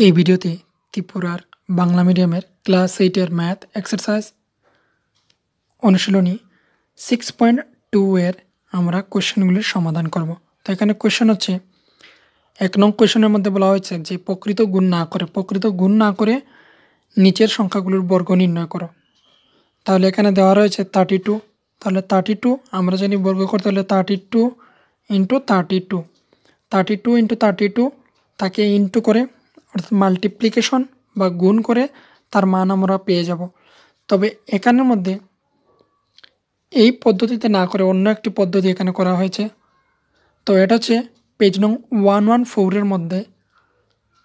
এই ভিডিওতে ত্রিপুরার বাংলা মিডিয়ামের ক্লাস 8-এর ম্যাথ এক্সারসাইজ অনুশীলনী 6.2 এর আমরা কোশ্চেনগুলির সমাধান করব। তো এখানে কোশ্চেন হচ্ছে 1 নং কোশ্চেনের মধ্যে বলা হয়েছে যে প্রকৃত গুণ না করে নিচের সংখ্যাগুলোর বর্গ নির্ণয় করো। তাহলে এখানে দেওয়া রয়েছে 32। তাহলে 32 আমরা জানি বর্গ করতে হলে 32 ইন্টু 32 তাকে ইন্টু করে অর্থাৎ মাল্টিপ্লিকেশন বা গুণ করে তার মান আমরা পেয়ে যাব। তবে এখানের মধ্যে এই পদ্ধতিতে না করে অন্য একটি পদ্ধতি এখানে করা হয়েছে। তো এটা হচ্ছে পেজ নং 114-এর মধ্যে,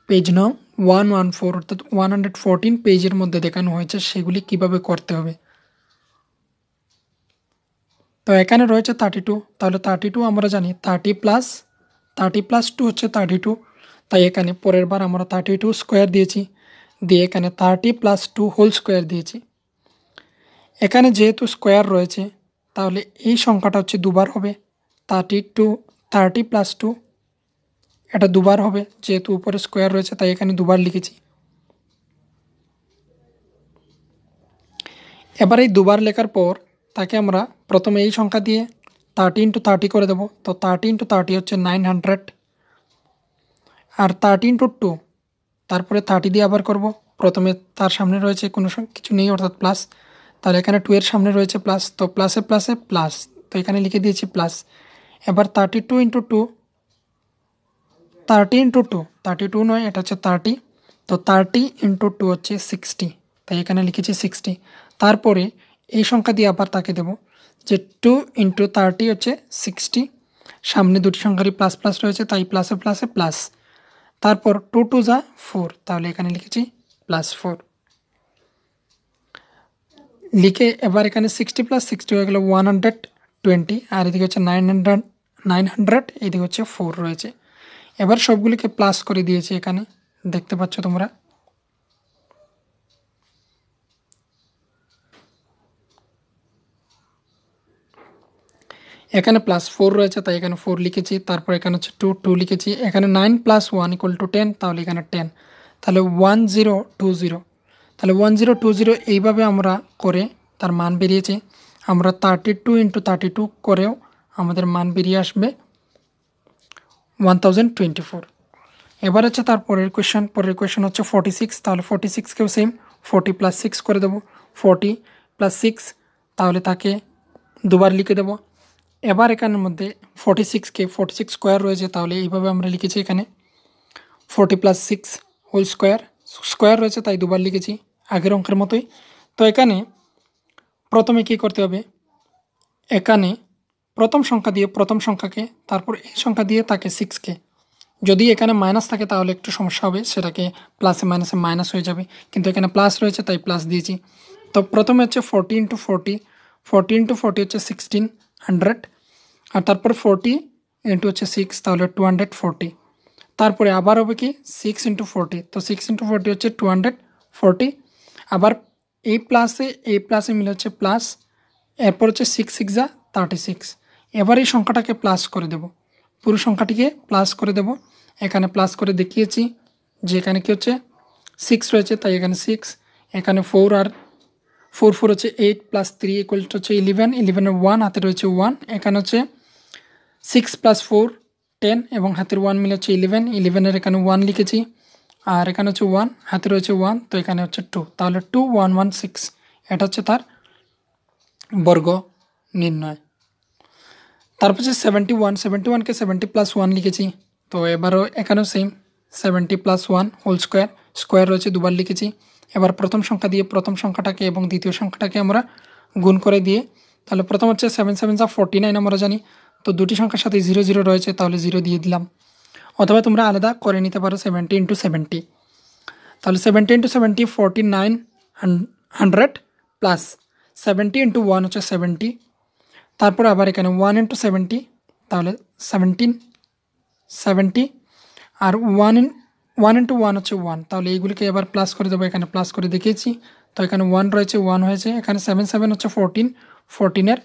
পেজ নং 114 অর্থাৎ 114 পেজের মধ্যে দেখানো হয়েছে সেগুলি কিভাবে করতে হবে। তো এখানে রয়েছে 32। তাহলে 32 আমরা জানি 30 প্লাস 2 হচ্ছে 32। তাই এখানে পরের বার আমরা 32 স্কোয়ার দিয়েছি, দিয়ে এখানে 30 প্লাস 2 হোল স্কোয়ার দিয়েছি। এখানে যেহেতু স্কোয়ার রয়েছে তাহলে এই সংখ্যাটা হচ্ছে দুবার হবে। 30 প্লাস 2 এটা দুবার হবে, যেহেতু উপরে স্কোয়ার রয়েছে তাই এখানে দুবার লিখেছি। এবার এই দুবার লেখার পর তাকে আমরা প্রথমে এই সংখ্যা দিয়ে 30 ইন্টু 30 করে দেবো। তো 30 ইন্টু 30 হচ্ছে 900, আর 30 ইন্টু 2 তারপরে 30 দিয়ে আবার করব। প্রথমে তার সামনে রয়েছে কোনো কিছু নেই অর্থাৎ প্লাস, তাহলে এখানে 2 এর সামনে রয়েছে প্লাস, তো প্লাসে প্লাস, তো এখানে লিখে দিয়েছি প্লাস। এবার 32 ইন্টু 2, 32 নয়, এটা হচ্ছে 30। তো 30 ইন্টু 2 হচ্ছে 60, তাই এখানে লিখেছি 60। তারপরে এই সংখ্যা দিয়ে আবার তাকে দেব যে 2 ইন্টু 30 হচ্ছে 60, সামনে দুটি সংখ্যারই প্লাস প্লাস রয়েছে তাই প্লাসে প্লাস। তারপর 2 2 যা 4, তাহলে এখানে লিখেছি +4 লিখে এবার এখানে 60 প্লাস 60 হয়ে গেল 120, আর এদিকে হচ্ছে 900, এদিকে হচ্ছে 4 রয়েছে। এবার সবগুলিকে প্লাস করে দিয়েছি, এখানে দেখতে পাচ্ছ তোমরা। এখানে +4 রয়েছে তাই এখানে 4 লিখেছি, তারপর এখানে হচ্ছে 2 লিখেছি, এখানে 9 + 1 = 10, তাহলে এখানে 10, তাহলে 1020। তাহলে 1020 এইভাবে আমরা করে তার মান বেরিয়েছে। আমরা 32 ইন্টু 32 করেও আমাদের মান বেরিয়ে আসবে 1024। এবার হচ্ছে তার পরের কোয়েশ্চেন হচ্ছে 46। তাহলে 46কেও সেম 40 + 6 করে দেবো। 40 + 6, তাহলে তাকে দুবার লিখে দেবো। এবার এখানের মধ্যে 46কে 46 স্কোয়ার রয়েছে, তাহলে এইভাবে আমরা লিখেছি এখানে 40 + 6 হোল স্কোয়ার রয়েছে তাই দুবার লিখেছি আগের অঙ্কের মতোই। তো এখানে প্রথমে কী করতে হবে, এখানে প্রথম সংখ্যা দিয়ে প্রথম সংখ্যাকে, তারপর এই সংখ্যা দিয়ে তাকে 6কে, যদি এখানে মাইনাস থাকে তাহলে একটু সমস্যা হবে, সেটাকে প্লাসে মাইনাসে মাইনাস হয়ে যাবে, কিন্তু এখানে প্লাস রয়েছে তাই প্লাস দিয়েছি। তো প্রথমে হচ্ছে 40 ইন্টু 40 হচ্ছে 1600, আর তারপর 40 ইন্টু হচ্ছে 6, তাহলে 240। তারপরে আবার হবে কি 6 ইন্টু 40, তো 6 ইন্টু 40 হচ্ছে 240। আবার এই প্লাসে মিলে হচ্ছে প্লাস, এরপর হচ্ছে 6 6 যা 36। এবার এই সংখ্যাটাকে প্লাস করে দেব, পুরো সংখ্যাটিকে প্লাস করে দেব। এখানে প্লাস করে দেখিয়েছি যে এখানে কি হচ্ছে 6 রয়েছে তাই এখানে 6, এখানে 4 আর 4 4 হচ্ছে 8 + 3 = হচ্ছে 11, 11-এর 1 হাতে রয়েছে 1, এখানে হচ্ছে 6 + 4 10 এবং হাতের 1 মিলে হচ্ছে 11, 11-এর এখানে 1 লিখেছি, আর এখানে হচ্ছে 1 হাতে রয়েছে 1, তো এখানে হচ্ছে 2, তাহলে 2116, এটা হচ্ছে তার বর্গ নির্ণয়। তারপর হচ্ছে 71কে 70 + 1 লিখেছি, তো এবারও এখানেও সেম 70 + 1 হোল স্কোয়ার রয়েছে দুবার লিখেছি। এবার প্রথম সংখ্যা দিয়ে প্রথম সংখ্যাটাকে এবং দ্বিতীয় সংখ্যাটাকে আমরা গুণ করে দিয়ে, তাহলে প্রথম হচ্ছে 7 7 যা 49 আমরা জানি, তো দুটি সংখ্যার সাথে 0 0 রয়েছে তাহলে 0 দিয়ে দিলাম, অথবা তোমরা আলাদা করে নিতে পারো 70 ইন্টু 70। তাহলে 70 ইন্টু 70 4900 প্লাস 70 ইন্টু 1 হচ্ছে 70, তারপর আবার এখানে 1 ইন্টু 70, তাহলে 70, আর 1 ইন্টু 1 হচ্ছে 1, তাহলে এইগুলিকে এবার প্লাস করে দেবো, এখানে প্লাস করে দেখিয়েছি। তো এখানে 1 রয়েছে 1 হয়েছে, এখানে 7 7 হচ্ছে 14, 14-এর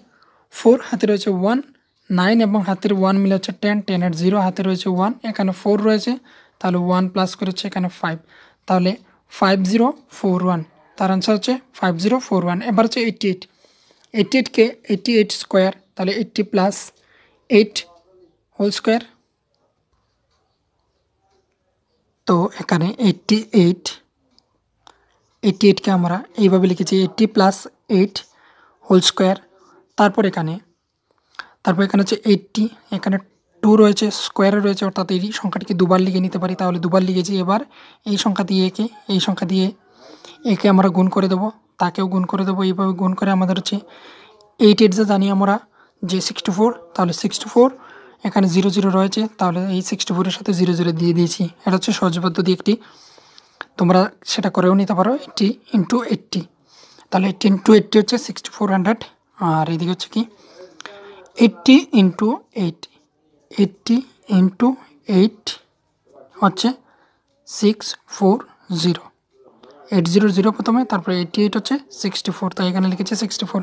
4 হাতে রয়েছে 1, 9 এবং হাতের 1 মিলে হচ্ছে 10, 10-এর 0 হাতে রয়েছে 1, এখানে 4 রয়েছে তাহলে 1 প্লাস করে হচ্ছে এখানে 5, তাহলে 5041, তার আনসার হচ্ছে 5041। এবার হচ্ছে 88, 88কে 88 স্কোয়ার, তাহলে 80 প্লাস 8 হোল স্কোয়ার, তো এখানে 88কে আমরা এইভাবে লিখেছি 80 প্লাস 8 হোল স্কোয়ার। তারপর এখানে হচ্ছে 80, এখানে 2 রয়েছে, স্কোয়ারে রয়েছে, অর্থাৎ এই সংখ্যাটিকে দুবার লিখে নিতে পারি, তাহলে দুবার লিখেছি। এবার এই সংখ্যা দিয়ে একে আমরা গুণ করে দেবো, তাকেও গুণ করে দেবো, এইভাবে গুণ করে আমাদের হচ্ছে 8 যা জানি আমরা যে 64, তাহলে 64, এখানে 00 রয়েছে, তাহলে এই 64-এর সাথে 00 দিয়ে দিয়েছি। এটা হচ্ছে সহজ পদ্ধতি একটি, তোমরা সেটা করেও নিতে পারো। 80 ইন্টু 80, তাহলে 80 ইন্টু 80 হচ্ছে 6400, আর এদিকে হচ্ছে কি 80 ইন্টু 8, 80 ইন্টু 8 হচ্ছে 640, 800 প্রথমে, তারপরে 88 হচ্ছে 64, তাই এখানে লিখেছে 64।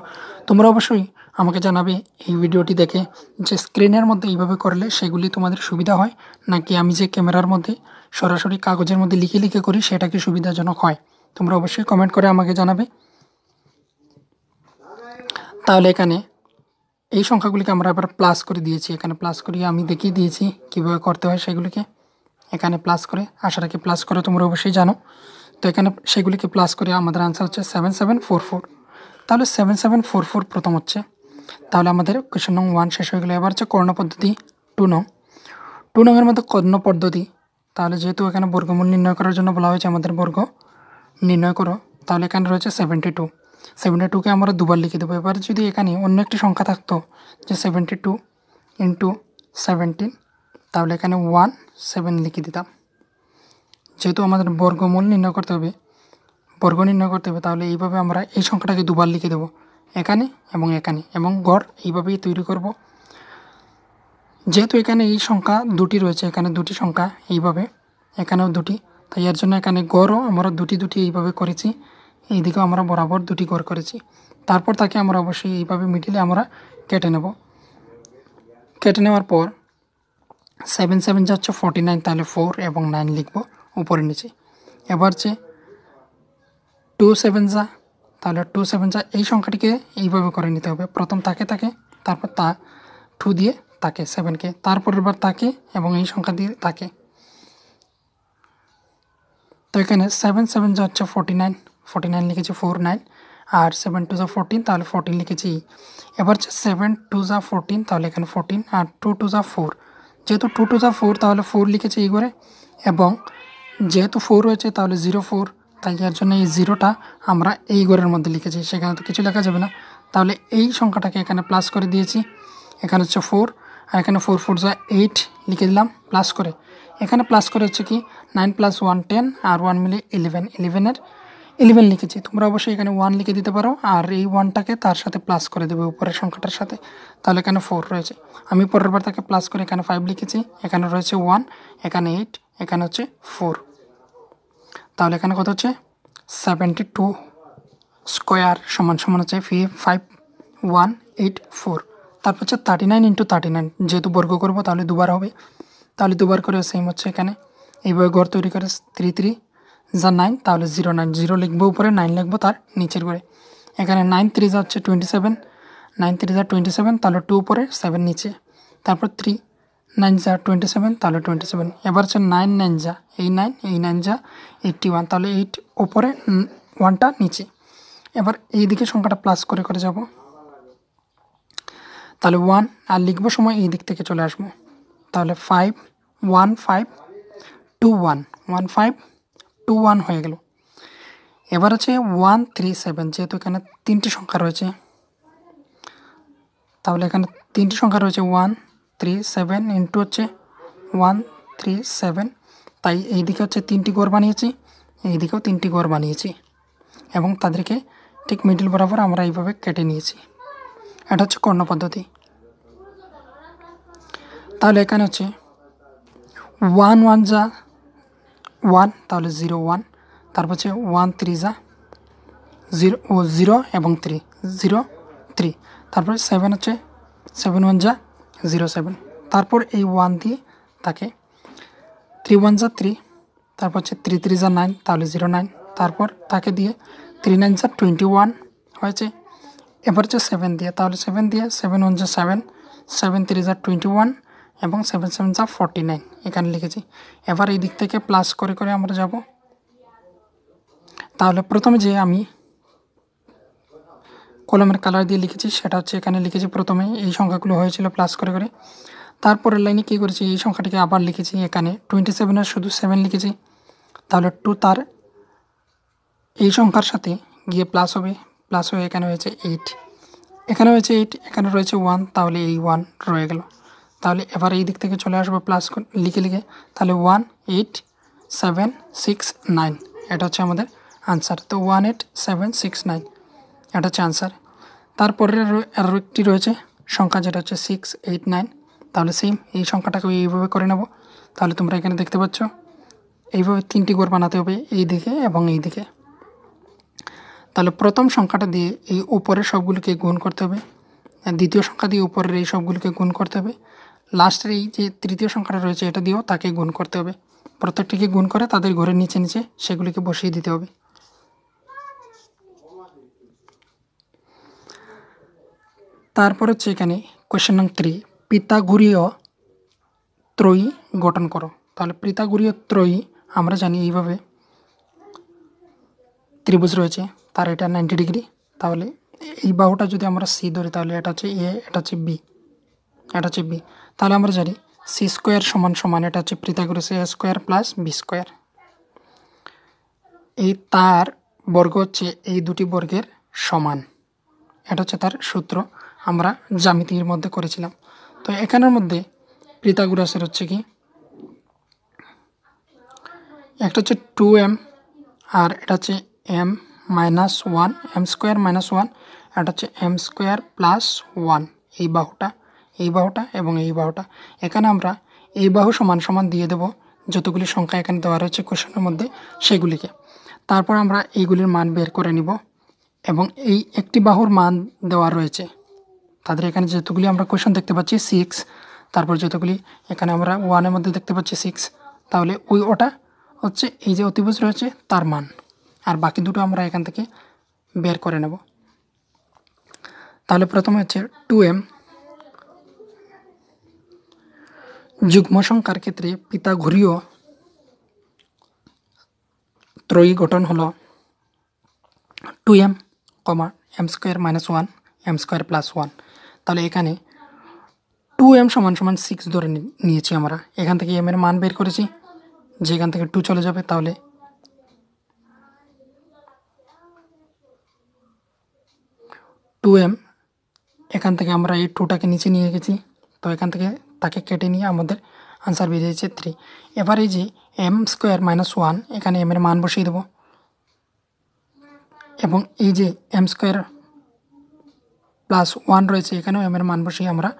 তোমরা অবশ্যই আমাকে জানাবে এই ভিডিওটি দেখে যে স্ক্রিনের মধ্যে এইভাবে করলে সেগুলি তোমাদের সুবিধা হয় নাকি আমি যে ক্যামেরার মধ্যে সরাসরি কাগজের মধ্যে লিখে করি সেটা কি সুবিধাজনক হয়। তোমরা অবশ্যই কমেন্ট করে আমাকে জানাবে। তাহলে এখানে এই সংখ্যাগুলিকে আমরা এবার প্লাস করে দিয়েছি, এখানে প্লাস করিয়ে আমি দেখিয়ে দিয়েছি কীভাবে করতে হয় সেগুলিকে। এখানে প্লাস করে, আশা রাখি প্লাস করে তোমরা অবশ্যই জানো। তো এখানে সেগুলিকে প্লাস করে আমাদের আনসার হচ্ছে 7744, তাহলে 7744 প্রথম হচ্ছে। তাহলে আমাদের কোয়েশ্চন নং 1 শেষ হয়ে গেলো। এবার হচ্ছে কর্ণ পদ্ধতি 2 নং। 2 নংয়ের মধ্যে কর্ণ পদ্ধতি, তাহলে যেহেতু এখানে বর্গমূল নির্ণয় করার জন্য বলা হয়েছে আমাদের বর্গ নির্ণয় করো, তাহলে এখানে রয়েছে 72কে আমরা দুবার লিখে দেবো। এবার যদি এখানে অন্য একটি সংখ্যা থাকতো যে 72 ইন্টু 17, তাহলে এখানে 17 লিখে দিতাম। যেহেতু আমাদের বর্গমূল নির্ণয় করতে হবে, বর্গ নির্ণয় করতে হবে, তাহলে এইভাবে আমরা এই সংখ্যাটাকে দুবার লিখে দেবো, এখানে এবং গড় এইভাবেই তৈরি করব। যেহেতু এখানে এই সংখ্যা দুটি রয়েছে, এখানে দুটি সংখ্যা এইভাবে, এখানেও দুটি, তাই এর জন্য এখানে গড়ও আমরা দুটি এইভাবে করেছি, এইদিকেও আমরা বরাবর দুটি গড় করেছি। তারপর তাকে আমরা অবশ্যই এইভাবে মিডিলে আমরা কেটে নেব। কেটে নেওয়ার পর 7 7 যাচ্ছে 49, তাহলে 4 এবং 9 লিখব উপরে নিচে। এবার যে 2 7 যা, তাহলে 2 7 যা, এই সংখ্যাটিকে এইভাবে করে নিতে হবে। প্রথম তাকে, তারপর 2 দিয়ে তাকে 7কে, তারপর এবার তাকে এবং এই সংখ্যা দিয়ে তাকে। তো এখানে 7 7 যা হচ্ছে 49 লিখেছি 4 9, আর 7 2 যা 14, তাহলে 14 লিখেছি। এবার হচ্ছে 7 2 যা 14, তাহলে এখানে 14, আর 2 2 যা 4, যেহেতু 2 2 যা 4, তাহলে 4 লিখেছি এই ঘরে, এবং যেহেতু 4 রয়েছে তাহলে 04, তাই এর জন্য এই 0টা আমরা এই ঘরের মধ্যে লিখেছি, সেখানে তো কিছু লেখা যাবে না। তাহলে এই সংখ্যাটাকে এখানে প্লাস করে দিয়েছি, এখানে হচ্ছে 4, আর এখানে 4 4 যা 8 লিখে দিলাম প্লাস করে। এখানে প্লাস করে হচ্ছে কি 9 + 1 10, আর 1 মিলে 11 লিখেছি। তোমরা অবশ্যই এখানে 1 লিখে দিতে পারো, আর এই 1টাকে তার সাথে প্লাস করে দেবে উপরের সংখ্যাটার সাথে, তাহলে এখানে 4 রয়েছে। আমি পরের বার তাকে প্লাস করে এখানে 5 লিখেছি, এখানে রয়েছে 1, এখানে 8, এখানে হচ্ছে 4, তাহলে এখানে কত হচ্ছে 72 স্কোয়ার সমান হচ্ছে 5184। তারপর হচ্ছে 39 ইন্টু 39, যেহেতু বর্গ করবো তাহলে দুবার হবে, তাহলে দুবার করে সেম হচ্ছে এখানে এইভাবে ঘর তৈরি করে 3 3 যা 9, তাহলে 0 লিখবো উপরে, 9 লিখবো তার নিচের ঘরে। এখানে 9 3 যা হচ্ছে 27, 9 3 যা 27, তাহলে 2 উপরে 7 নিচে, তারপর 3 9 যা 27, তাহলে 27। এবার হচ্ছে 9 9 যা এই 9 যা 81, তাহলে 8 উপরে 1টা নিচে। এবার এই দিকে সংখ্যাটা প্লাস করে যাব, তাহলে 1 আর লিখবো সময় এই দিক থেকে চলে আসবো, তাহলে 5 1 5 2 1 1 5 2 1 হয়ে গেল। এবার হচ্ছে 1 3 7, যেহেতু এখানে 3টি সংখ্যা রয়েছে, তাহলে এখানে 3টি সংখ্যা রয়েছে 1 3 7 ইন্টু হচ্ছে 1 3 7, তাই এই দিকে হচ্ছে 3টি ঘর বানিয়েছি, এই দিকেও 3টি ঘর বানিয়েছি, এবং তাদেরকে ঠিক মিডল বরাবর আমরা এইভাবে কেটে নিয়েছি। এটা হচ্ছে কর্ণ পদ্ধতি। তাহলে এখানে হচ্ছে 1 1 যা 1, তাহলে 0 1, তারপর হচ্ছে 1 3 যা 0 এবং 3 0 3, তারপর 7 হচ্ছে 7 1 যা 0 7, তারপর এই 1 দিয়ে তাকে 3 1 যা 3, তারপর হচ্ছে 3 3 যা 9, তাহলে 09, তারপর তাকে দিয়ে 3 9 যা 21 হয়েছে। এবার হচ্ছে 7 দিয়ে, তাহলে 7 দিয়ে 7 1 যা 7, 7 3 যা 21 এবং 7 7 যা 49 এখানে লিখেছি। এবার এই দিক থেকে প্লাস করে করে আমরা যাব। তাহলে প্রথমে যে আমি কলমের কালার দিয়ে লিখেছি সেটা হচ্ছে এখানে লিখেছি, প্রথমে এই সংখ্যাগুলো হয়েছিল প্লাস করে করে। তারপরের লাইনে কী করেছি, এই সংখ্যাটিকে আবার লিখেছি, এখানে 27-এর শুধু 7 লিখেছি। তাহলে 2 তার এই সংখ্যার সাথে গিয়ে প্লাস হবে, প্লাস হয়ে এখানে হয়েছে 8, এখানে হয়েছে 8, এখানে রয়েছে 1, তাহলে এই 1 রয়ে গেল। তাহলে এবার এই দিক থেকে চলে আসবে প্লাস লিখে লিখে, তাহলে 1 8 7 6 9 এটা হচ্ছে আমাদের আনসার। তো 1 8 7 6 9 এটা হচ্ছে আনসার। তারপরে আরও একটি রয়েছে সংখ্যা, যেটা হচ্ছে 6 8 9, তাহলে সেম এই সংখ্যাটাকে এইভাবে করে নেব। তাহলে তোমরা এখানে দেখতে পাচ্ছ এইভাবে 3টি ঘর বানাতে হবে, এই দিকে এবং এই দিকে। তাহলে প্রথম সংখ্যাটা দিয়ে এই উপরের সবগুলোকে গুণ করতে হবে, দ্বিতীয় সংখ্যা দিয়ে উপরের এই সবগুলোকে গুণ করতে হবে, লাস্টের এই যে তৃতীয় সংখ্যাটা রয়েছে এটা দিয়েও তাকে গুণ করতে হবে। প্রত্যেকটিকে গুণ করে তাদের ঘরের নিচে নিচে সেগুলিকে বসিয়ে দিতে হবে। তারপর হচ্ছে এখানে কোয়েশ্চেন নং 3, পিথাগোরীয় ত্রয়ী গঠন করো। তাহলে পিথাগোরীয় ত্রয়ী আমরা জানি এইভাবে ত্রিভুজ রয়েছে, তার এটা 90 ডিগ্রি। তাহলে এই বাহুটা যদি আমরা সি ধরি, তাহলে এটা হচ্ছে এ, এটা হচ্ছে বি, এটা হচ্ছে বি। তাহলে আমরা জানি সি স্কোয়ার সমান সমান এটা হচ্ছে পিথাগোরাস এ স্কোয়ার প্লাস বি স্কোয়ার। এই তার বর্গ হচ্ছে এই দুটি বর্গের সমান, এটা হচ্ছে তার সূত্র, আমরা জ্যামিতির মধ্যে করেছিলাম। তো এখানের মধ্যে পিথাগোরাসের হচ্ছে কি, একটা হচ্ছে 2m আর এটা হচ্ছে m মাইনাস 1, এম স্কোয়ার মাইনাস 1, এটা হচ্ছে এম স্কোয়ার প্লাস 1, এই বাহুটা, এই বাহুটা এবং এই বাহুটা। এখানে আমরা এই বাহু সমান সমান দিয়ে দেব যতগুলি সংখ্যা এখানে দেওয়া রয়েছে কোশ্চেনের মধ্যে সেগুলিকে। তারপর আমরা এইগুলির মান বের করে নিব এবং এই একটি বাহুর মান দেওয়া রয়েছে তাদের এখানে যতগুলি আমরা কোশ্চেন দেখতে পাচ্ছি 6, তারপর যতগুলি এখানে আমরা 1-এর মধ্যে দেখতে পাচ্ছি 6, তাহলে ওটা হচ্ছে এই যে অতিভুজ রয়েছে তার মান, আর বাকি দুটো আমরা এখান থেকে বের করে নেব। তাহলে প্রথমে হচ্ছে 2m যুগ্ম সংখ্যার ক্ষেত্রে পিথাগোরীয় ত্রয়ী গঠন হলো 2m, M square minus 1, M square plus 1। তাহলে এখানে 2m সমান সমান 6 ধরে নিয়েছি আমরা, এখান থেকে m এর মান বের করেছি, যেখান থেকে 2 চলে যাবে, তাহলে 2m, এখান থেকে আমরা এই 2টাকে নিচে নিয়ে গেছি, তো এখান থেকে তাকে কেটে নিয়ে আমাদের আনসার বেরিয়েছে 3। এবার এই যে এম স্কোয়ার মাইনাস 1, এখানে m এর মান বসিয়ে দেবো, এবং এই যে এম স্কোয়ার প্লাস 1 রয়েছে এখানেও m এর মান বসিয়ে আমরা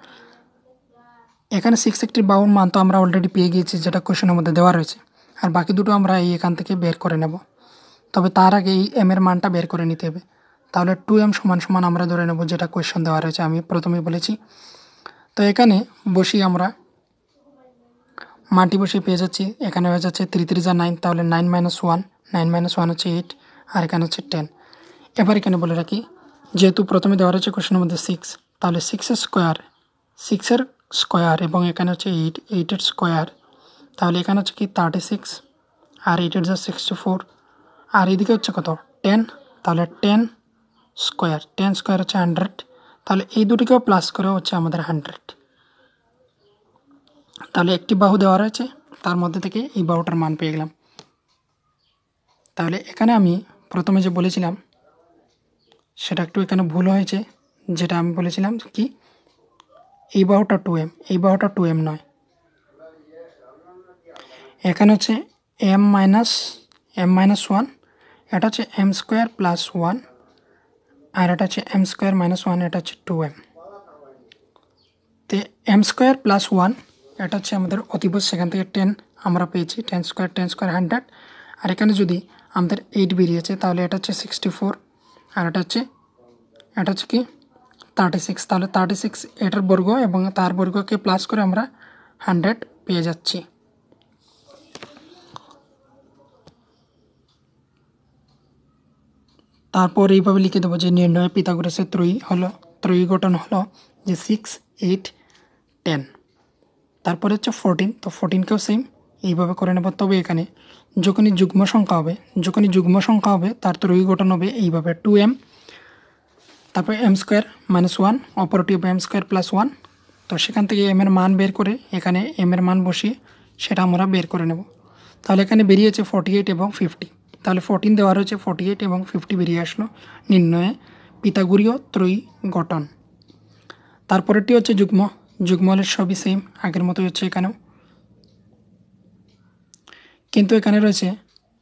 এখানে 6 একটি বাহুর মান তো আমরা অলরেডি পেয়ে গিয়েছি, যেটা কোশ্চেনের মধ্যে দেওয়া রয়েছে, আর বাকি দুটো আমরা এখান থেকে বের করে নেব। তবে তার আগে এই m এর মানটা বের করে নিতে হবে। তাহলে 2m সমান সমান আমরা ধরে নেব যেটা কোয়েশ্চেন দেওয়া রয়েছে, আমি প্রথমেই বলেছি। তো এখানে বসিয়ে আমরা মানটি বসিয়ে পেয়ে যাচ্ছি, এখানে হয়ে যাচ্ছে 3 3 যা 9, তাহলে 9 মাইনাস 1, 9 মাইনাস 1 হচ্ছে 8, আর এখানে হচ্ছে 10। এবার এখানে বলে রাখি, যেহেতু প্রথমে দেওয়া রয়েছে কোশ্চেনের মধ্যে 6, তাহলে 6 এর স্কোয়ার এবং এখানে হচ্ছে 8 এর স্কোয়ার, তাহলে এখানে হচ্ছে কি 36, আর 8 এর যা 64, আর এদিকে হচ্ছে কত 10, তাহলে 10 স্কোয়ার হচ্ছে 100, তাহলে এই দুটিকেও প্লাস করে হচ্ছে আমাদের 100। তাহলে একটি বাহু দেওয়া রয়েছে, তার মধ্যে থেকে এই বাহুটার মান পেয়ে গেলাম। তাহলে এখানে আমি প্রথমে যে বলেছিলাম সেটা একটু এখানে ভুল হয়েছে, যেটা আমি বলেছিলাম কি এই বাহুটা 2m, এই বাহুটা 2m নয়, এখানে হচ্ছে m মাইনাস 1, এটা হচ্ছে এম স্কোয়ার প্লাস 1, আর এটা হচ্ছে এম স্কোয়ার মাইনাস 1, এটা হচ্ছে 2m। তো এম স্কোয়ার প্লাস 1 এটা হচ্ছে আমাদের অতিভুজ, সেখান থেকে 10 আমরা পেয়েছি, 10 স্কোয়ার 100, আর এখানে যদি আমাদের 8 বেরিয়েছে, তাহলে এটা হচ্ছে 64, আর এটা হচ্ছে কি 36, তাহলে 36 এটার বর্গ এবং তার বর্গকে প্লাস করে আমরা 100 পেয়ে যাচ্ছি। তারপর এইভাবে লিখে দেবো যে নির্ণয় পিথাগোরাসের ত্রয়ী গঠন হলো যে 6, 8, 10। তারপরে হচ্ছে 14, তো 14কেও সেম এইভাবে করে নেব। তবে এখানে যখনই যুগ্ম সংখ্যা হবে তার ত্রয়ী গঠন হবে এইভাবে 2m, তারপর m² - 1, অপরটি হবে m² + 1। তো সেখান থেকে m এর মান বের করে এখানে m এর মান বসিয়ে সেটা আমরা বের করে নেব। তাহলে এখানে বেরিয়েছে 48 এবং 50। তাহলে 14 দেওয়া রয়েছে, 48 এবং 50 বেরিয়ে আসলো নির্ণয়ে পিথাগোরীয় ত্রয়ী গঠন। তারপরেরটি হচ্ছে যুগ্ম হলে সবই সেম, আগের মতোই হচ্ছে এখানেও, কিন্তু এখানে রয়েছে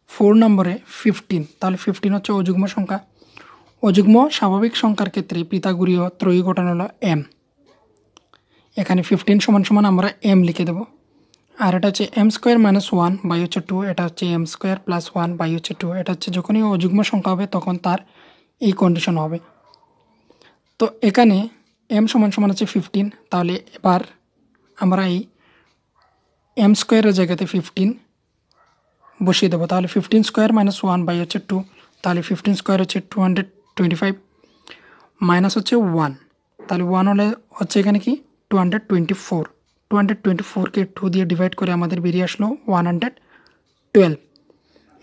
4 নম্বরে 15। তাহলে 15 হচ্ছে অযুগ্ম সংখ্যা। অযুগ্ম স্বাভাবিক সংখ্যার ক্ষেত্রে পিথাগোরীয় ত্রয়ী গঠন হলো m। এখানে 15 সমান আমরা m লিখে দেব। আর এটা হচ্ছে m² - 1 বাই হচ্ছে 2, এটা হচ্ছে m² + 1 বাই হচ্ছে 2। এটা হচ্ছে যখনই অযুগ্ম সংখ্যা হবে তখন তার এই কন্ডিশন হবে। তো এখানে m সমান হচ্ছে 15। তাহলে এবার আমরা এই m² এর জায়গাতে 15 বসিয়ে দেবো। তাহলে 15² - 1 বাই হচ্ছে 2। তাহলে 15² হচ্ছে 225 মাইনাস হচ্ছে 1। তাহলে 1 হলে হচ্ছে এখানে কি 224। 224কে 2 দিয়ে ডিভাইড করে আমাদের বেরিয়ে আসলো 112।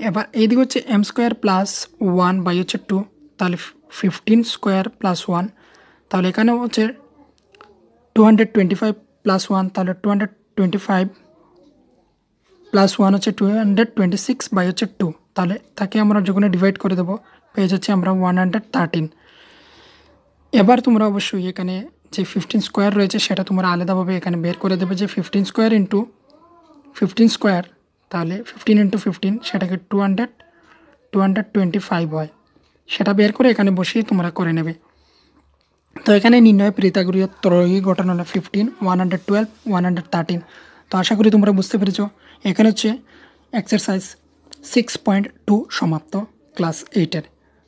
এবার এইদিকে হচ্ছে m² + 1 বাই হচ্ছে 2। তাহলে 15² + 1, তাহলে এখানে হচ্ছে 225 + 1, তাহলে 225 + 1 হচ্ছে 226 বাই হচ্ছে 2। তাহলে তাকে আমরা যখন ডিভাইড করে দেবো পেয়ে যাচ্ছে আমরা 113। এবার তোমরা অবশ্যই এখানে যে 15² রয়েছে সেটা তোমরা আলাদাভাবে এখানে বের করে দেবে যে 15² ইন্টু 15², তাহলে 15 × 15 সেটাকে 225 হয়, সেটা বের করে এখানে বসিয়ে তোমরা করে নেবে। তো এখানে নির্ণয় পিথাগোরীয় ত্রয়ী গঠন হলো 15, 112, 113। তো আশা করি তোমরা বুঝতে পেরেছো। এখানে হচ্ছে এক্সারসাইজ 6.2 সমাপ্ত ক্লাস 8-এর।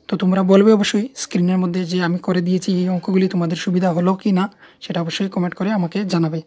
তো তোমরা বলবে অবশ্যই স্ক্রিনের মধ্যে যে আমি করে দিয়েছি এই অঙ্কগুলি তোমাদের সুবিধা হলো কি না, সেটা অবশ্যই কমেন্ট করে আমাকে জানাবে।